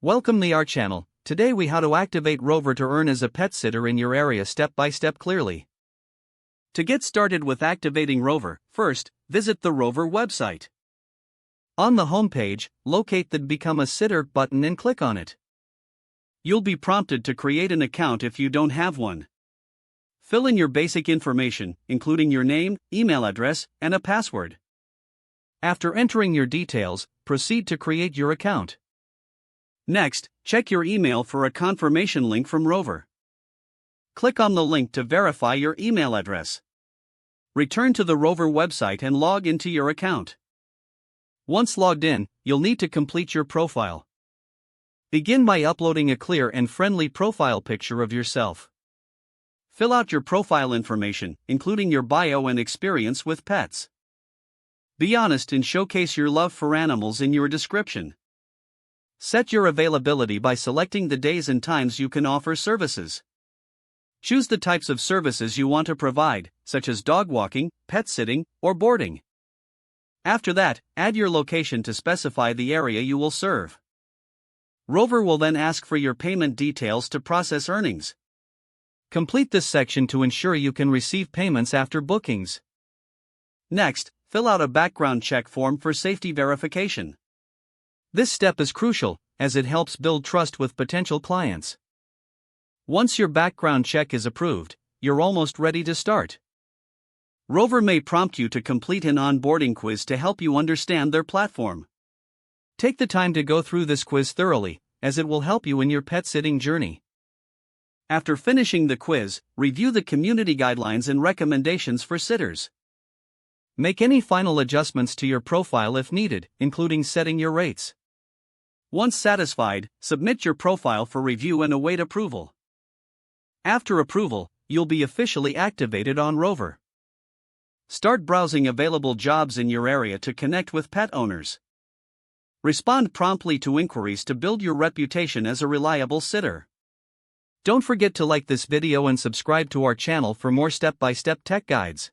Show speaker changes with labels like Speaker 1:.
Speaker 1: Welcome to our channel. Today we how to activate Rover to earn as a pet sitter in your area step by step clearly. To get started with activating Rover, first, visit the Rover website. On the home page, locate the Become a Sitter button and click on it. You'll be prompted to create an account if you don't have one. Fill in your basic information, including your name, email address, and a password. After entering your details, proceed to create your account. Next, check your email for a confirmation link from Rover. Click on the link to verify your email address. Return to the Rover website and log into your account. Once logged in, you'll need to complete your profile. Begin by uploading a clear and friendly profile picture of yourself. Fill out your profile information, including your bio and experience with pets. Be honest and showcase your love for animals in your description. Set your availability by selecting the days and times you can offer services. Choose the types of services you want to provide, such as dog walking, pet sitting, or boarding. After that, add your location to specify the area you will serve. Rover will then ask for your payment details to process earnings. Complete this section to ensure you can receive payments after bookings. Next, fill out a background check form for safety verification. This step is crucial, as it helps build trust with potential clients. Once your background check is approved, you're almost ready to start. Rover may prompt you to complete an onboarding quiz to help you understand their platform. Take the time to go through this quiz thoroughly, as it will help you in your pet sitting journey. After finishing the quiz, review the community guidelines and recommendations for sitters. Make any final adjustments to your profile if needed, including setting your rates. Once satisfied, submit your profile for review and await approval. After approval, you'll be officially activated on Rover. Start browsing available jobs in your area to connect with pet owners. Respond promptly to inquiries to build your reputation as a reliable sitter. Don't forget to like this video and subscribe to our channel for more step-by-step tech guides.